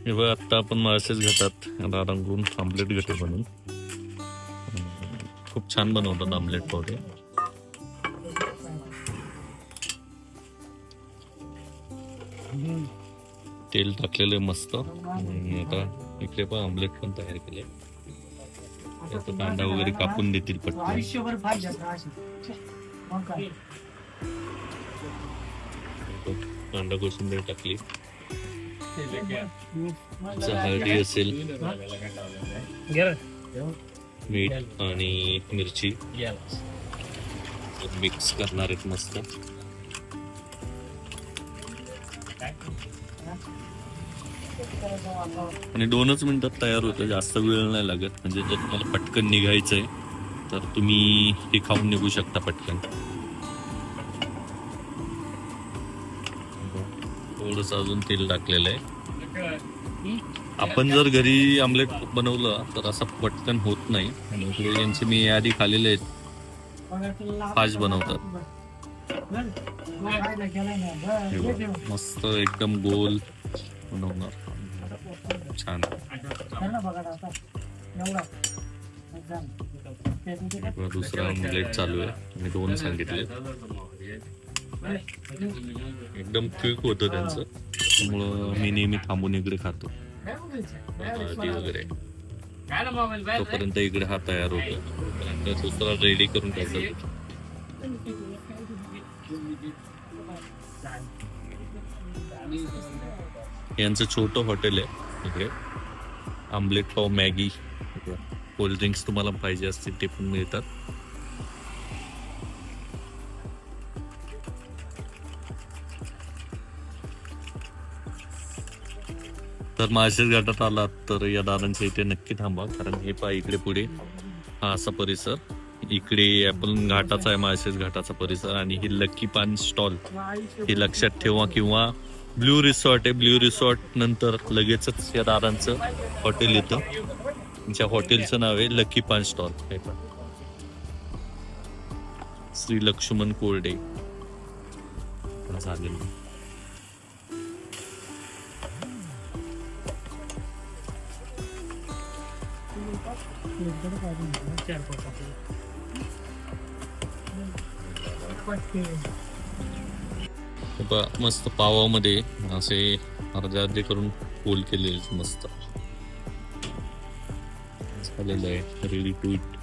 हे बघ, आता आपण माळशेज घाटात रंगून आमलेट घाटे बनवून खूप छान बनवतात आमलेट पावडे. तेल टाकलेलं आहे मस्त. आणि आता इकडे पण आमलेट पण तयार केले. आता कांदा वगैरे कापून देतील पटकन. कांदा कोशिंबीर टाकली, हळदी असेल, मीठ आणि मिरची मिक्स करणार आहेत मस्त. आणि 2च मिनिटात तयार होतं, जास्त वेळ नाही लागत. म्हणजे जर तुम्हाला पटकन निघायचंय तर तुम्ही हे खाऊन निघू शकता पटकन. थोडंसं अजून तेल टाकलेलं आहे. आपण जर घरी आमलेट बनवलं तर असं पटकन होत नाही. आणि यांचे मी आधी खाल्लेले आहेत, फास्ट बनवतात. मस्त एकदम गोल बनवणार, छान. दुसरा आमलेट चालू आहे, मी 2 सांगितले. एकदम क्विक होतं त्यांचं, त्यामुळं मी नेहमी थांबून इकडे खातो. हळदी वगैरे तोपर्यंत इकडे हा तयार होतो, दुसरा रेडी करून टाकतो. यांचं छोटं हॉटेल आहे इकडे. आमलेट पाव, मॅगी, कोल्ड्रिंक्स तुम्हाला पाहिजे असतील ते पण मिळतात. तर माळशेज घाटात आलात तर या दादांच्या इथे नक्की थांबा, कारण हे पहा इकडे पुढे हा असा परिसर. इकडे आपण घाटाचा आहे, माळशेज घाटाचा परिसर. आणि ही लक्की पान स्टॉल हे लक्षात ठेवा. किंवा ब्ल्यू रिसॉर्ट आहे, ब्ल्यू रिसॉर्ट नंतर लगेचच या दादांचं हॉटेल येतं. त्यांच्या हॉटेलचं नाव आहे लकी पान स्टॉल. हे पण श्री लक्ष्मण कोरडे झालेलं. मस्त पावामध्ये असे अर्धे करून फोल्ड केलेले मस्त झालेलं आहे, रेडी टू इट.